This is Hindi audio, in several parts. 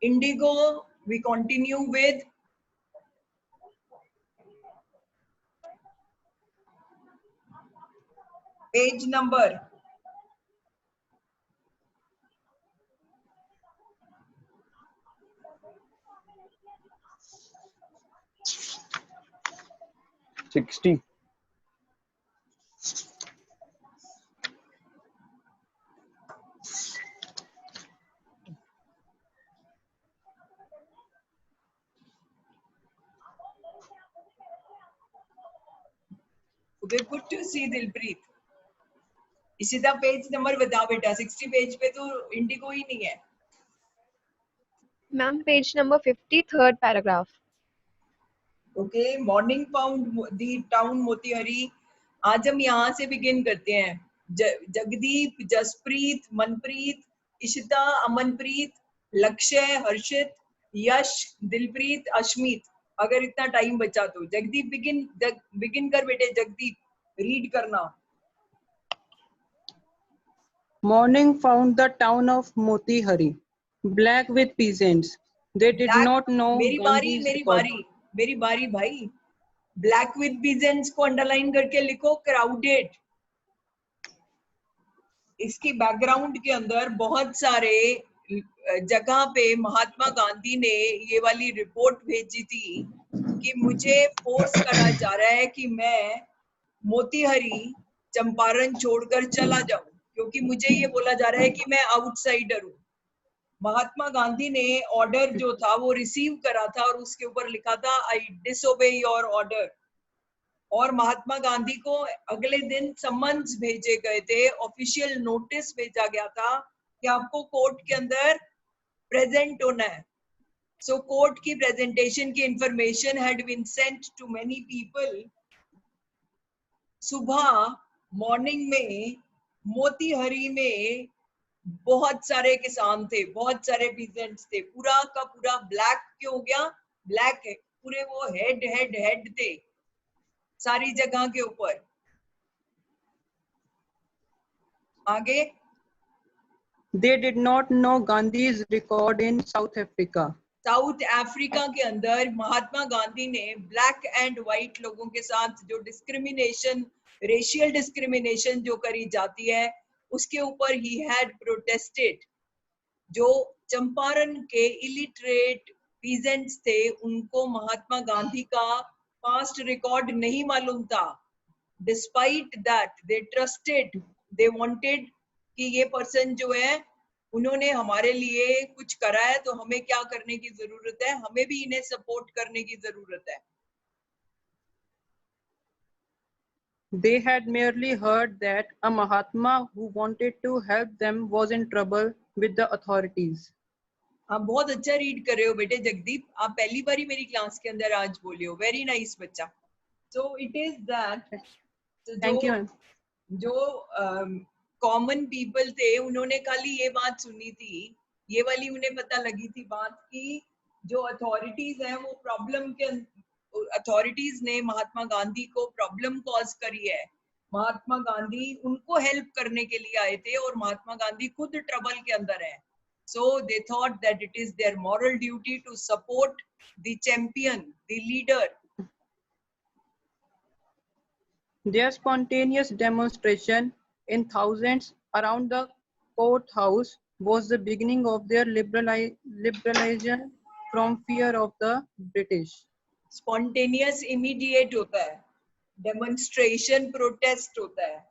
Indigo, we continue with page number 60. Okay, good to see Dilpreet. Ishita page number बताओ बेटा. 60 पेज पे तो इंडिगो ही नहीं है. Ma'am page number 50, third paragraph. Okay, morning found the town Motihari. आज हम यहाँ से बिगिन करते हैं. जगदीप, जसप्रीत, मनप्रीत, इशिता, अमनप्रीत, लक्ष्य, हर्षित, यश, दिलप्रीत, अश्मित. अगर इतना टाइम बचा तो जगदीप बिगिन कर बेटे. जगदीप रीड करना. Morning found the town of Motihari black with peasants. They did not know Gandhi's record. मेरी बारी भाई. ब्लैक विद पीजेंट्स को अंडरलाइन करके लिखो. क्राउडेड. इसकी बैकग्राउंड के अंदर बहुत सारे जगह पे महात्मा गांधी ने ये वाली रिपोर्ट भेजी थी कि मुझे फोर्स करा जा रहा है कि मैं मोतीहारी चंपारण छोड़कर चला जाऊं, क्योंकि मुझे ये बोला जा रहा है कि मैं आउटसाइडर हूँ. महात्मा गांधी ने ऑर्डर जो था वो रिसीव करा था और उसके ऊपर लिखा था आई डिसओबे योर ऑर्डर. और महात्मा गांधी को अगले दिन समन्स भेजे गए थे, ऑफिशियल नोटिस भेजा गया था कि आपको कोर्ट के अंदर प्रेजेंट होना है. सो कोर्ट की प्रेजेंटेशन की information had been sent to many people. सुबह मॉर्निंग में मोतीहारी में बहुत सारे किसान थे, बहुत सारे पीजेंट्स थे. पूरा का पूरा ब्लैक क्यों हो गया? ब्लैक है पूरे. वो हेड थे सारी जगह के ऊपर. आगे. They did not know Gandhi's record in South Africa. South Africa के अंदर महात्मा गांधी ने ब्लैक एंड व्हाइट लोगों के साथ जो डिस्क्रिमिनेशन, रेशियल डिस्क्रिमिनेशन जो करी जाती है उसके ऊपर ही हैड प्रोटेस्टेड. जो चंपारण के इलिटरेट पीजेंट्स थे उनको महात्मा गांधी का पास्ट रिकॉर्ड नहीं मालूम था. Despite that they trusted, they wanted कि ये पर्सन जो है उन्होंने हमारे लिए कुछ करा है तो हमें क्या करने की जरूरत है, हमें भी इन्हें सपोर्ट करने की जरूरत है. They had merely heard that a Mahatma who wanted to help them was in trouble with the authorities. आप बहुत अच्छा रीड कर रहे हो बेटे जगदीप. आप पहली बारी मेरी क्लास के अंदर आज बोले हो. वेरी नाइस बच्चा. So it is that Thank you. जो कॉमन पीपल थे उन्होंने खाली ये बात सुनी थी, ये वाली उन्हें पता लगी थी बात की जो अथॉरिटीज हैं वो प्रॉब्लम के, अथॉरिटीज ने महात्मा गांधी को प्रॉब्लम कॉज करी है. महात्मा गांधी उनको हेल्प करने के लिए आए थे और महात्मा गांधी खुद ट्रबल के अंदर है. So they thought that it is their moral duty to support the champion, the leader. Their spontaneous demonstration in thousands around the courthouse was the beginning of their liberalization from fear of the British. Spontaneous immediate होता है, demonstration protest होता है.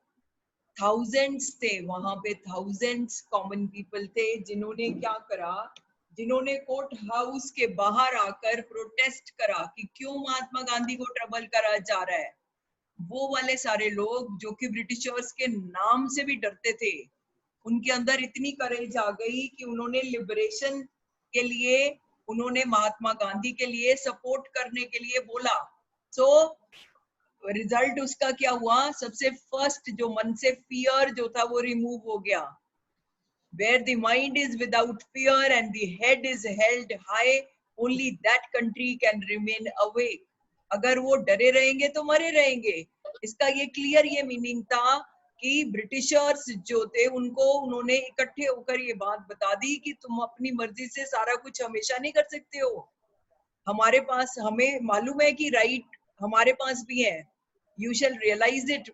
Thousands थे वहां पे, thousands common people थे जिन्होंने क्या करा, जिन्होंने कोर्ट हाउस के बाहर आकर प्रोटेस्ट करा कि क्यों महात्मा गांधी को ट्रबल करा जा रहा है. वो वाले सारे लोग जो कि ब्रिटिशर्स के नाम से भी डरते थे, उनके अंदर इतनी करेज आ गई कि उन्होंने लिबरेशन के लिए, उन्होंने महात्मा गांधी के लिए सपोर्ट करने के लिए बोला. सो रिजल्ट उसका क्या हुआ? सबसे फर्स्ट जो मन से फियर जो था वो रिमूव हो गया. Where the mind is without fear and the head is held high, only that country can remain awake. अगर वो डरे रहेंगे तो मरे रहेंगे. इसका ये क्लियर ये मीनिंग था कि ब्रिटिशर्स जो थे उनको उन्होंने इकट्ठे होकर ये बात बता दी कि तुम अपनी मर्जी से सारा कुछ हमेशा नहीं कर सकते हो, हमारे पास, हमें मालूम है कि राइट हमारे पास भी है, you shall realise it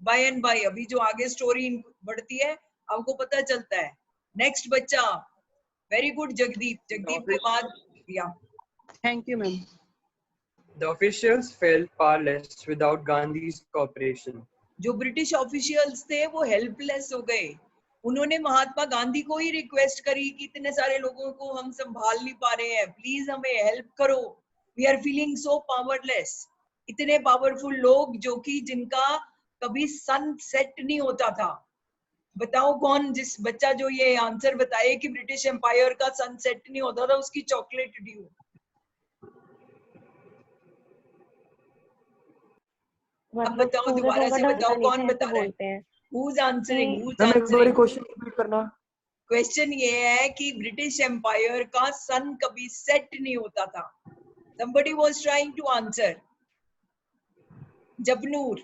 by and by. अभी जो आगे स्टोरी बढ़ती है आपको पता चलता है। नेक्स्ट बच्चा, वेरी गुड जगदीप। जगदीप के बाद या Thank you, ma'am. The officials felt powerless without Gandhi's cooperation. जो ब्रिटिश ऑफिशियल्स थे वो हेल्पलेस हो गए। उन्होंने महात्मा गांधी को ही रिक्वेस्ट करी कि इतने सारे लोगों को हम संभाल नहीं पा रहे हैं, प्लीज हमें हेल्प करो, we are feeling so powerless. इतने पावरफुल लोग जो कि जिनका कभी सन सेट नहीं होता था। बताओ कौन, जिस बच्चा जो ये आंसर बताए कि ब्रिटिश एम्पायर का सन सेट नहीं होता था, उसकी चॉकलेट ड्यू। अब बताओ, दोबारा से बताओ कौन बता रहा है? Who's answering? Who's मैम एक बार answering? क्वेश्चन रिपीट करना। क्वेश्चन ये है कि ब्रिटिश एम्पायर का सन कभी सेट नहीं होता था। Somebody was trying to answer. जबनूर।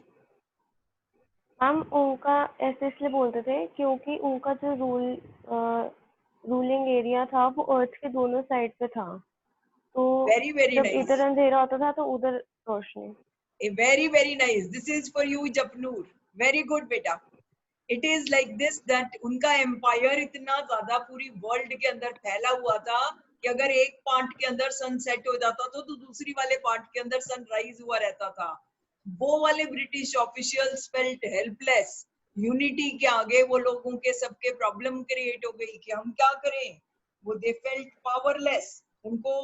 मैम उनका ऐसे इसलिए बोलते थे क्योंकि उनका जो रूलिंग एरिया था वो अर्थ के दोनों साइड पे था, तो Very very जब nice. इधर अंधेरा होता था तो उधर रोशनी। Very nice. This is for you, जबनूर. Very good बेटा। It is like this that उनका एम्पायर इतना ज्यादा पूरी वर्ल्ड के अंदर फैला हुआ था कि अगर एक पार्ट के अंदर सन सेट हो जाता था तो दूसरी वाले पार्ट के अंदर सनराइज हुआ रहता था। वो वाले British officials felt helpless. Unity के आगे वो लोगों के सबके प्रॉब्लम क्रिएट हो गई कि हम क्या करें। वो दे फेल्ट पावरलेस। उनको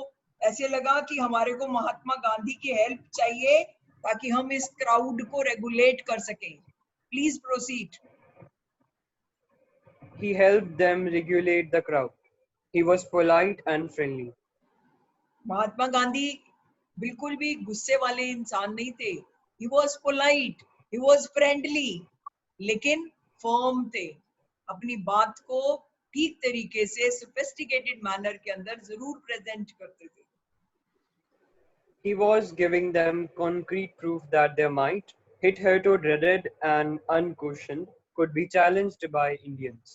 ऐसे लगा कि हमारे को महात्मा गांधी की हेल्प चाहिए ताकि हम इस क्राउड को रेगुलेट कर सकें। Please proceed. He helped them regulate the crowd. He was polite and friendly. Mahatma Gandhi बिल्कुल भी गुस्से वाले इंसान नहीं थे। He was polite, he was friendly, लेकिन फर्म थे। अपनी बात को ठीक तरीके से सोफिस्टिकेटेड मैनर के अंदर जरूर प्रेजेंट करते थे। He was giving them concrete proof that their might, hitherto dreaded and unquestioned, could be challenged by Indians.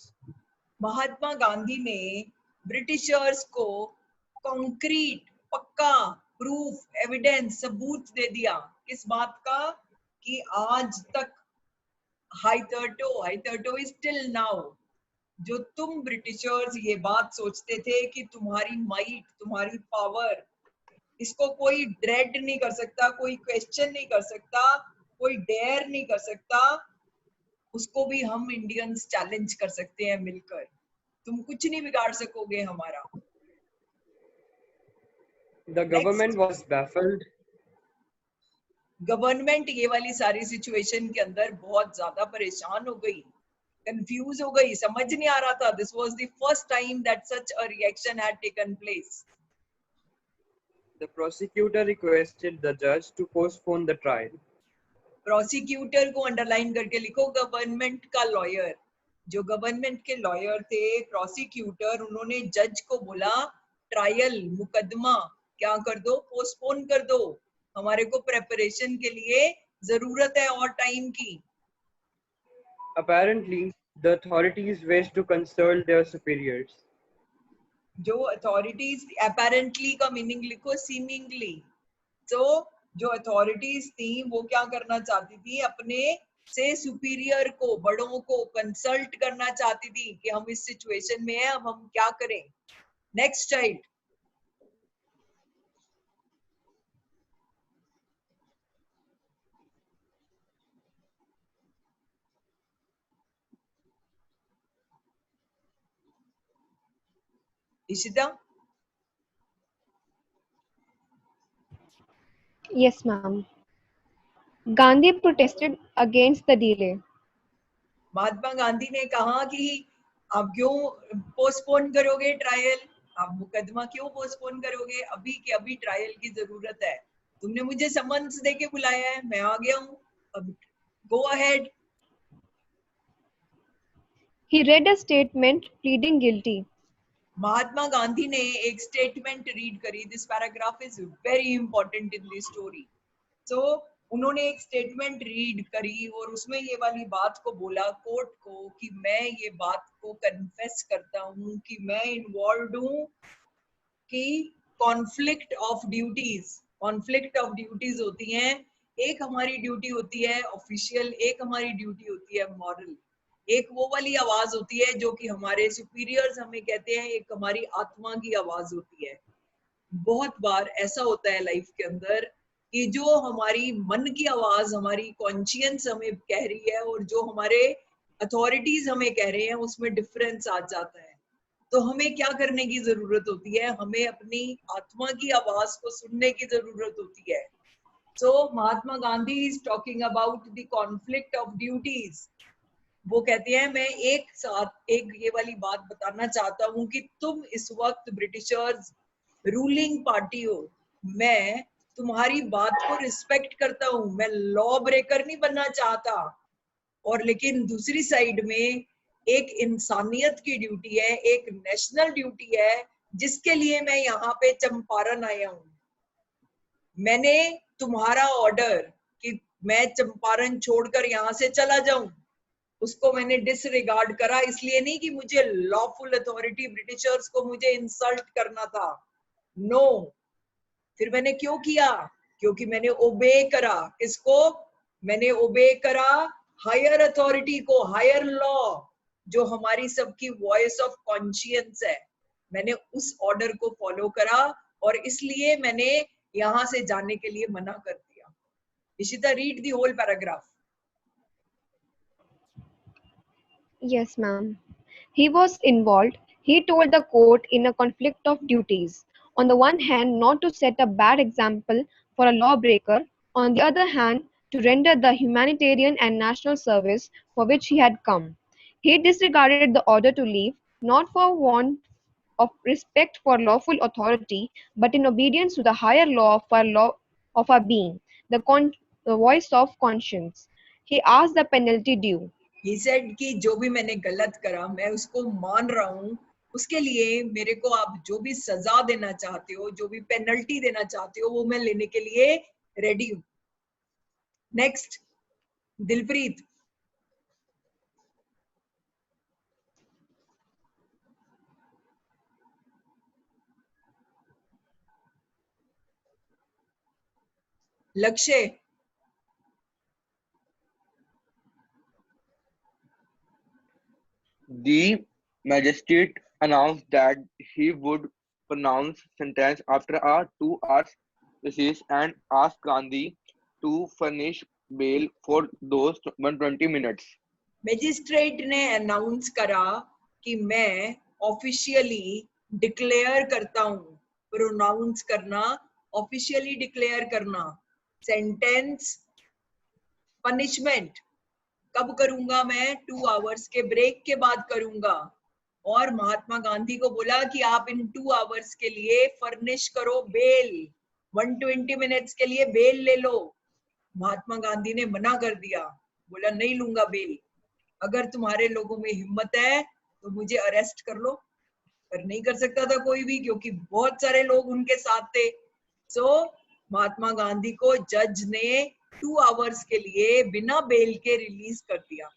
महात्मा गांधी ने ब्रिटिशर्स को कॉन्क्रीट, पक्का प्रूफ, एविडेंस, सबूत दे दिया। किस बात का? कि आज तक हाइथर्टो इज टिल नाउ, जो तुम ब्रिटिशर्स ये बात सोचते थे कि तुम्हारी माइट, तुम्हारी पावर, इसको कोई ड्रेड नहीं कर सकता, कोई क्वेश्चन नहीं कर सकता, कोई डेयर नहीं कर सकता, उसको भी हम इंडियंस चैलेंज कर सकते हैं मिलकर। तुम कुछ नहीं बिगाड़ सकोगे हमारा। The government was baffled. Government ये वाली सारी सिचुएशन के अंदर बहुत ज्यादा परेशान हो गई, कंफ्यूज हो गई, समझ नहीं आ रहा था। This was the first time that such a reaction had taken place. The prosecutor requested the judge to postpone the trial. Prosecutor को अंडरलाइन करके लिखो, गवर्नमेंट का लॉयर। जो गवर्नमेंट के लॉयर थे, प्रोसिक्यूटर, उन्होंने जज को बोला ट्रायल, मुकदमा क्या कर दो, पोस्टपोन कर दो, हमारे को प्रेपरेशन के लिए जरूरत है और टाइम की। Apparently, the authorities wished to consult their superiors. जो अथॉरिटीज, अपेरेंटली का मीनिंग लिखो सीमिंगली। तो जो अथॉरिटीज थी वो क्या करना चाहती थी, अपने से सुपीरियर को, बड़ों को कंसल्ट करना चाहती थी कि हम इस सिचुएशन में हैं, अब हम क्या करें। Next child. Ishita. Yes, ma'am. Gandhi protested against the delay. महात्मा गांधी ने कहा कि आप क्यों पोस्टपोन करोगे ट्रायल, आप मुकदमा क्यों पोस्टपोन करोगे, अभी के अभी ट्रायल की जरूरत है। तुमने मुझे समन्स देके बुलाया है, मैं आ गया हूँ, अब go ahead. He read a statement pleading guilty. Mahatma Gandhi ने एक स्टेटमेंट रीड करी। This paragraph is very important in this story. सो उन्होंने एक स्टेटमेंट रीड करी और उसमें ये वाली बात को बोला कोर्ट को कि मैं ये बात को कन्फेस करता हूँ कि मैं इन्वॉल्व हूँ कि कॉन्फ्लिक्ट ऑफ ड्यूटीज होती हैं। एक हमारी ड्यूटी होती है ऑफिशियल, एक हमारी ड्यूटी होती है मॉरल। एक वो वाली आवाज होती है जो कि हमारे सुपीरियर्स हमें कहते हैं, एक हमारी आत्मा की आवाज होती है। बहुत बार ऐसा होता है लाइफ के अंदर कि जो हमारी मन की आवाज, हमारी कॉन्शियंस हमें कह रही है और जो हमारे अथॉरिटीज हमें कह रहे हैं, उसमें डिफरेंस आ जाता है। तो हमें क्या करने की जरूरत होती है? हमें अपनी आत्मा की आवाज को सुनने की जरूरत होती है। So Mahatma Gandhi is talking about the conflict of duties. वो कहते हैं मैं एक साथ एक ये वाली बात बताना चाहता हूँ कि तुम इस वक्त ब्रिटिशर्स रूलिंग पार्टी हो, मैं तुम्हारी बात को रिस्पेक्ट करता हूँ, मैं लॉ ब्रेकर नहीं बनना चाहता। और लेकिन दूसरी साइड में एक इंसानियत की ड्यूटी है, एक नेशनल ड्यूटी है, जिसके लिए मैं यहाँ पे चंपारण आया हूँ। मैंने तुम्हारा ऑर्डर कि मैं चंपारण छोड़कर यहाँ से चला जाऊं, उसको मैंने डिसरिगार्ड करा, इसलिए नहीं कि मुझे लॉफुल अथॉरिटी ब्रिटिशर्स को मुझे इंसल्ट करना था। नो। फिर मैंने क्यों किया? क्योंकि मैंने ओबे करा। किसको? मैंने ओबे करा हायर अथॉरिटी को, हायर लॉ, जो हमारी सबकी वॉइस ऑफ कॉन्शियंस है। मैंने उस ऑर्डर को फॉलो करा और इसलिए मैंने यहां से जाने के लिए मना कर दिया। Ishita, read the whole paragraph. Yes, ma'am. He was involved, he told the court, in a conflict of duties. On the one hand, not to set a bad example for a lawbreaker, on the other hand, to render the humanitarian and national service for which he had come. He disregarded the order to leave, not for want of respect for lawful authority, but in obedience to the higher law of our being, the voice of conscience. He asked the penalty due. He said कि जो भी मैंने गलत करा मैं उसको मान रहा हूँ, उसके लिए मेरे को आप जो भी सजा देना चाहते हो, जो भी पेनल्टी देना चाहते हो, वो मैं लेने के लिए रेडी हूँ। नेक्स्ट, दिलप्रीत। लक्ष्य। The magistrate announced that he would pronounce sentence after a 2 hours recess and asked Gandhi to furnish bail for those 120 minutes. Magistrate ने अनाउंस करा कि मैं ऑफिशियली डिक्लेयर करता हूँ, प्रोनाउंस करना, ऑफिशियली डिक्लेयर करना, सेंटेंस, पनिशमेंट कब करूंगा मैं? 2 आवर्स के ब्रेक के बाद करूंगा। और महात्मा गांधी को बोला कि आप इन 2 आवर्स के लिए फर्निश करो बेल, 120 मिनट्स के लिए बेल ले लो। महात्मा गांधी ने मना कर दिया, बोला नहीं लूंगा बेल, अगर तुम्हारे लोगों में हिम्मत है तो मुझे अरेस्ट कर लो। पर नहीं कर सकता था कोई भी, क्योंकि बहुत सारे लोग उनके साथ थे। सो महात्मा गांधी को जज ने 2 आवर्स के लिए बिना बेल के रिलीज कर दिया।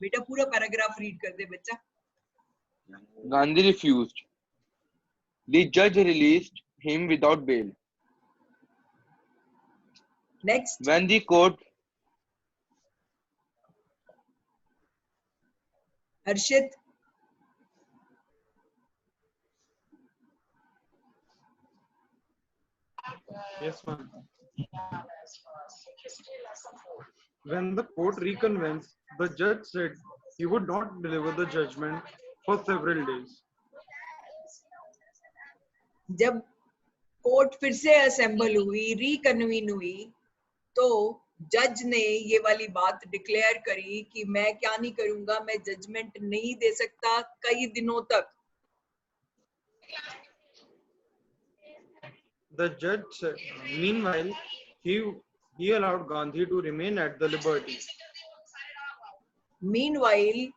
बेटा पूरा पैराग्राफ रीड कर दे बच्चा। Gandhi refused. The judge released him without bail. Next, When the court Harshit. Yes, ma'am. When the court reconvenes, the judge said he would not deliver the judgment for several days. जब कोर्ट फिर से असेंबल हुई, रिकन्वीन हुई, तो जज ने ये वाली बात डिक्लेयर करी कि मैं क्या नहीं करूंगा, मैं जजमेंट नहीं दे सकता कई दिनों तक। The judge said, meanwhile, he allowed Gandhi to remain at the liberty. Meanwhile,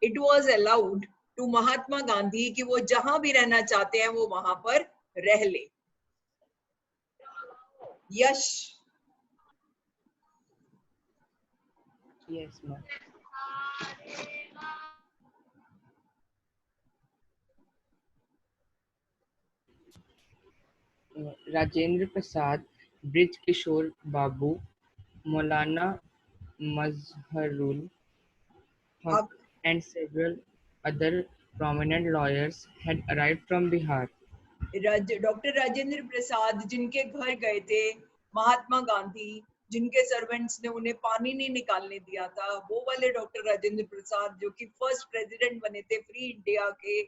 it was allowed to Mahatma Gandhi कि वो जहां भी रहना चाहते हैं वो वहां पर रह ले। यश। Yes, ma'am. Rajendra Prasad, Brij Kishore Babu, Maulana Mazharul Haq, हक and several other prominent lawyers had arrived from Bihar. Doctor Rajendra Prasad जिनके घर गए थे महात्मा गांधी, जिनके सर्वेंट्स ने उन्हें पानी नहीं निकालने दिया था, वो वाले डॉक्टर राजेंद्र प्रसाद जो कि फर्स्ट प्रेसिडेंट बने थे फ्री इंडिया के,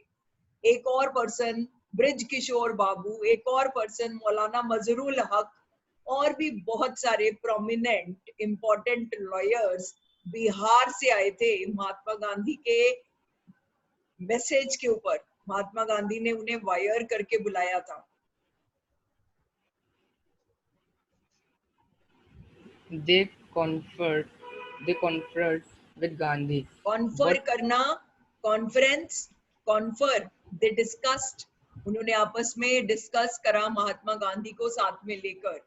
एक और पर्सन ब्रिज किशोर बाबू, एक और पर्सन मौलाना मजरुल हक, और भी बहुत सारे प्रोमिनेंट इंपॉर्टेंट लॉयर्स बिहार से आए थे महात्मा गांधी के मैसेज के ऊपर। महात्मा गांधी ने उन्हें वायर करके बुलाया था। They conferred, they conferred with Gandhi. Confer What करना, कॉन्फ्रेंस, कॉन्फर, दे डिस्कस्ड, उन्होंने आपस में डिस्कस करा महात्मा गांधी को साथ में लेकर।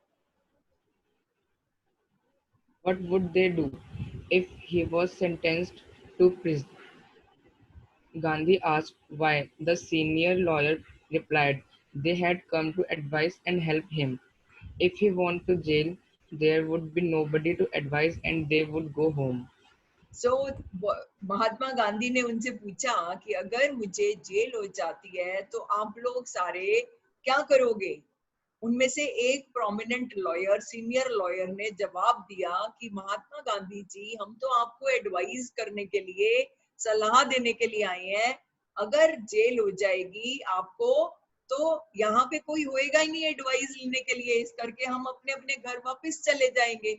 what would they do if he was sentenced to prison? Gandhi asked why. The senior lawyer replied, they had come to advise and help him. If he went to jail, there would be nobody to advise and they would go home. सो महात्मा गांधी ने उनसे पूछा कि अगर मुझे जेल हो जाती है तो आप लोग सारे क्या करोगे? उनमें से एक प्रोमिनेंट लॉयर, सीनियर लॉयर ने जवाब दिया कि महात्मा गांधी जी, हम तो आपको एडवाइस करने के लिए, सलाह देने के लिए आए हैं। अगर जेल हो जाएगी आपको तो यहाँ पे कोई होएगा ही नहीं एडवाइस लेने के लिए, इस करके हम अपने अपने घर वापस चले जाएंगे।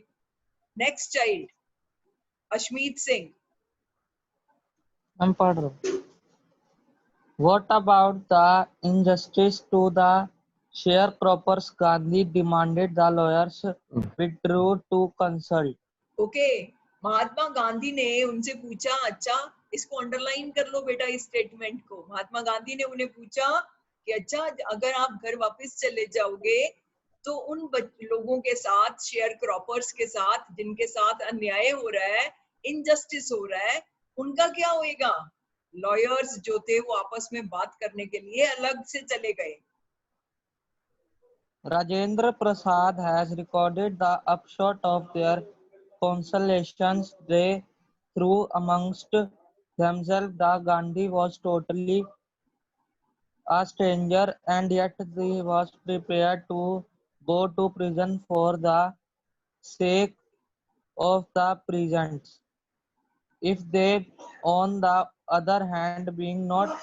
Next child Ashmit Singh. I'm पढ़ रहा हूँ. What about the injustice to the sharecroppers? Gandhi demanded the lawyers withdrew to consult. Okay, Mahatma Gandhi ने उनसे पूछा, अच्छा इसको अंडरलाइन कर लो बेटा इस स्टेटमेंट को। महात्मा गांधी ने उन्हें पूछा कि अच्छा अगर आप घर वापस चले जाओगे तो उन लोगों के साथ, शेयर क्रॉपर्स के साथ जिनके साथ अन्याय हो रहा है, इनजस्टिस हो रहा है, उनका क्या होएगा? लॉयर्स जो थे वो आपस में बात करने के लिए अलग से चले गए। Rajendra Prasad has recorded the upshot of their consultations. They threw amongst themselves that Gandhi was totally a stranger and yet he was prepared to go to prison for the sake of the present. If they, on the other hand, being not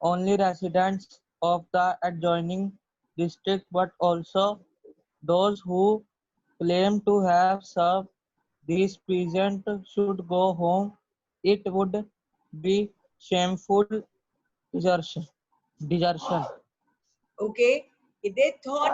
only residents of the adjoining district but also those who claim to have served these peasants should go home, it would be shameful desertion. desertion. Okay, they thought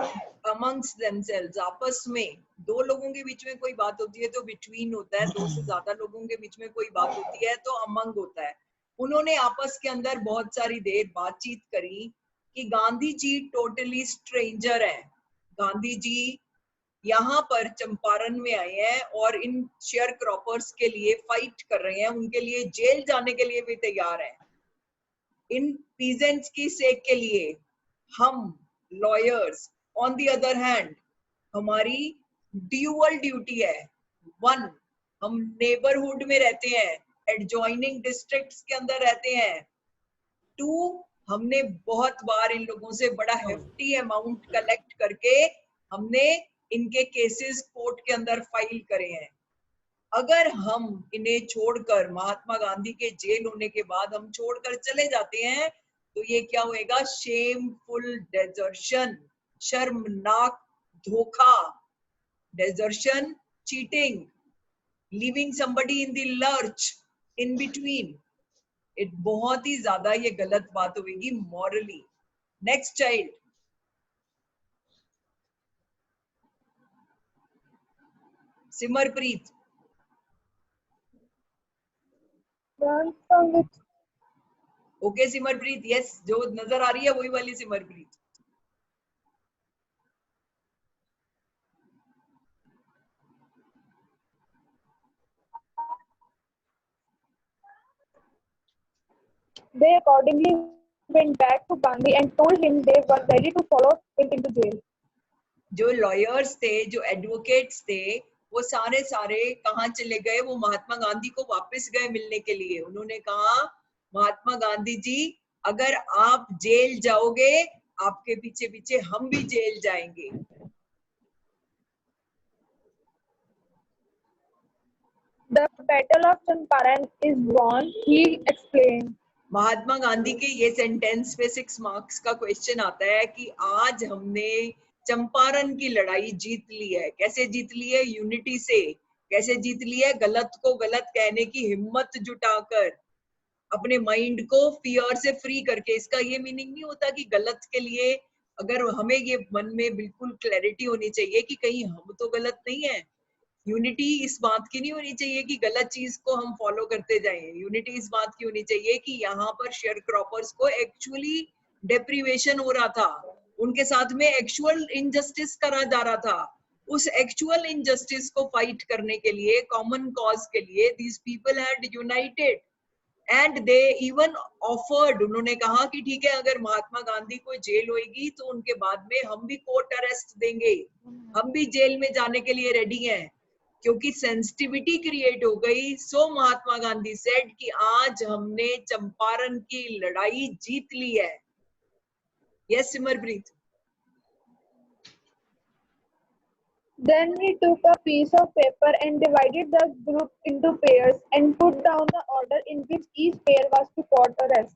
amongst themselves, आपस में। दो लोगों के बीच में कोई बात होती है तो बिटवीन होता है, दो से ज्यादा लोगों के बीच में कोई बात होती है तो अमंग होता है। उन्होंने आपस के अंदर बहुत सारी देर बातचीत करी कि गांधी जी टोटली स्ट्रेंजर हैं। गांधी जी यहाँ पर चंपारण में आए हैं और इन शेयर क्रॉपर्स के लिए फाइट कर रहे हैं, उनके लिए जेल जाने के लिए भी तैयार हैं। इन पीजेंट्स की सेक के लिए हम lawyers on the other hand, हमारी ड्यूअल ड्यूटी है। वन, हम नेबरहुड में रहते हैं, एडजॉइनिंग डिस्ट्रिक्ट्स के अंदर रहते हैं। टू, हमने बहुत बार इन लोगों से बड़ा हेफ्टी अमाउंट कलेक्ट करके हमने इनके केसेस कोर्ट के अंदर फाइल करे हैं। अगर हम इन्हें छोड़कर, महात्मा गांधी के जेल होने के बाद हम छोड़कर चले जाते हैं तो ये क्या होएगा? शेमफुल डेजर्शन, शर्मनाक धोखा, desertion, cheating, leaving somebody in the lurch in between. It बहुत ही ज्यादा ये गलत बात होगी morally. Next child Simarpreet. Okay Simarpreet, yes, जो नजर आ रही है वही वाली Simarpreet. They accordingly went back to Gandhi and told him they were ready to follow him into jail. जो लॉयर्स थे, जो एडवोकेट्स थे, वो सारे कहाँ चले गए? वो महात्मा गांधी को वापस गए मिलने के लिए। उन्होंने कहा, महात्मा गांधी जी, अगर आप जेल जाओगे, आपके पीछे पीछे हम भी जेल जाएंगे। The Battle of Champaran is won, he explained. Mahatma Gandhi के ये सेंटेंस पे 6 मार्क्स का क्वेश्चन आता है कि आज हमने चंपारण की लड़ाई जीत ली है। कैसे जीत ली है? यूनिटी से। कैसे जीत ली है? गलत को गलत कहने की हिम्मत जुटाकर, अपने माइंड को फियर से फ्री करके। इसका ये मीनिंग नहीं होता कि गलत के लिए, अगर हमें ये मन में बिल्कुल क्लैरिटी होनी चाहिए कि कहीं हम तो गलत नहीं है। यूनिटी इस बात की नहीं होनी चाहिए कि गलत चीज को हम फॉलो करते जाएं। यूनिटी इस बात की होनी चाहिए कि यहाँ पर शेयर क्रॉपर्स को एक्चुअली डेप्रीवेशन हो रहा था, उनके साथ में एक्चुअल इनजस्टिस करा जा रहा था। उस एक्चुअल इनजस्टिस को फाइट करने के लिए, कॉमन कॉज के लिए, these people had United and they even offered. उन्होंने कहा कि ठीक है, अगर महात्मा गांधी को जेल होगी तो उनके बाद में हम भी कोर्ट अरेस्ट देंगे, हम भी जेल में जाने के लिए रेडी हैं। क्योंकि सेंसिटिविटी क्रिएट हो गई, सो महात्मा गांधी सेड कि आज हमने चंपारण की लड़ाई जीत ली है। Yes Simarpreet. Then he took a piece of paper and divided the group into pairs and put down the order in which each pair was to court arrest.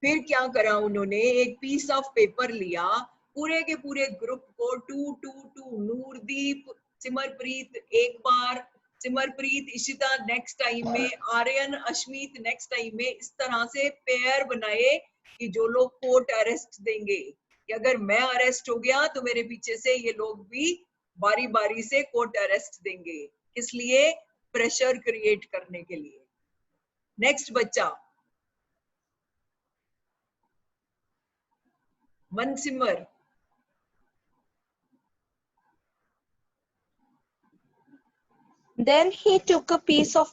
फिर क्या करा उन्होंने? एक पीस ऑफ पेपर लिया, पूरे के पूरे ग्रुप को 2-2-2, नूरदीप, सिमरप्रीत एक बार, सिमरप्रीत, इशिता नेक्स्ट टाइम में, आर्यन, अश्मीत नेक्स्ट टाइम में, इस तरह से पेयर बनाए कि जो लोग कोर्ट अरेस्ट देंगे, कि अगर मैं अरेस्ट हो गया तो मेरे पीछे से ये लोग भी बारी बारी से कोर्ट अरेस्ट देंगे। किस लिए? प्रेशर क्रिएट करने के लिए। नेक्स्ट बच्चा मनसिमर। Then he took a piece of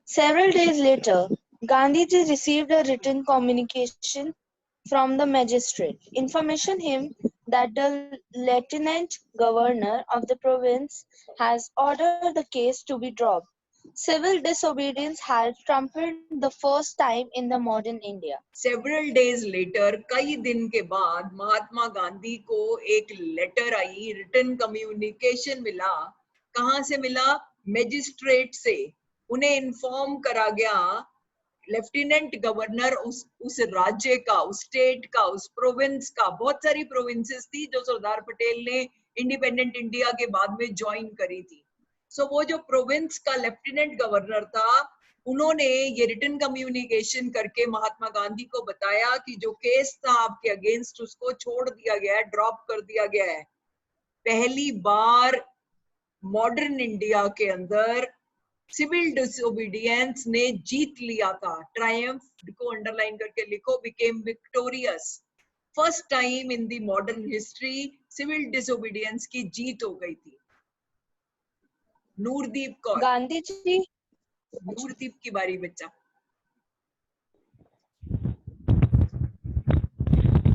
Several days later, Gandhiji received a written communication from the magistrate, information him that the lieutenant governor of the province has ordered the case to be dropped. Civil disobedience had triumphed the first time in the modern India. Several days later, कई दिन के बाद महात्मा गांधी को एक लेटर आई, रिटन कम्युनिकेशन मिला। कहाँ से मिला? मैजिस्ट्रेट से। उन्हें इन्फॉर्म करा गया, लेफ्टिनेंट गवर्नर उस राज्य का, उस स्टेट का, उस प्रोविंस का, बहुत सारी प्रोविंसेस थी जो सरदार पटेल ने इंडिपेंडेंट इंडिया के बाद में ज्वाइन करी थी। सो वो जो प्रोविंस का लेफ्टिनेंट गवर्नर था, उन्होंने ये रिटन कम्युनिकेशन करके महात्मा गांधी को बताया कि जो केस था आपके अगेंस्ट, उसको छोड़ दिया गया है, ड्रॉप कर दिया गया है। पहली बार मॉडर्न इंडिया के अंदर सिविल डिसोबीडियंस ने जीत लिया था। ट्रायम्फ को अंडरलाइन करके लिखो, became victorious. First time in the modern history civil disobedience की जीत हो गई थी। नूरदीप कौर। गांधी जी। नूरदीप की बारी बच्चा।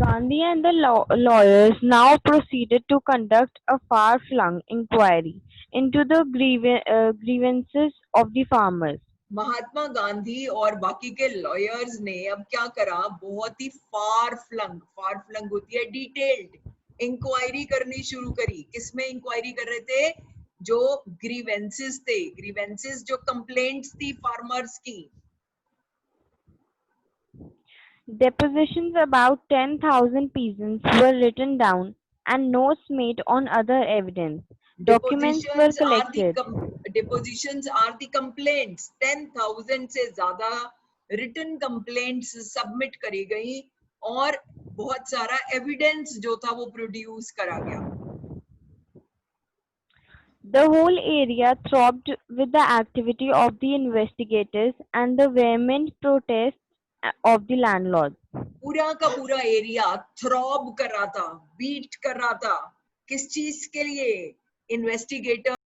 Gandhi and the lawyers now proceeded to conduct a far-flung inquiry into the grievances of the farmers. Mahatma Gandhi और बाकी के लॉयर्स ने अब क्या करा? बहुत ही फार फ्लंग होती है डिटेल्ड, इंक्वायरी करनी शुरू करी। किसमें इंक्वायरी कर रहे थे? जो ग्रीवेंसेस थे, ग्रीवेंसेस जो कंप्लेंट्स थी फार्मर्स की। Depositions about 10,000 peasants were written down and notes made on other evidence. Documents were collected. Depositions are the complaints. 10,000 से ज्यादा written complaints सबमिट करी गई और बहुत सारा एविडेंस जो था वो प्रोड्यूस करा गया। The whole area throbbed with the activity of the investigators and the vehement protests of the landlords. पूरा का पूरा एरिया थ्रॉब कर रहा था, बीट कर रहा था। किस चीज के लिए? इन्वेस्टिगेटर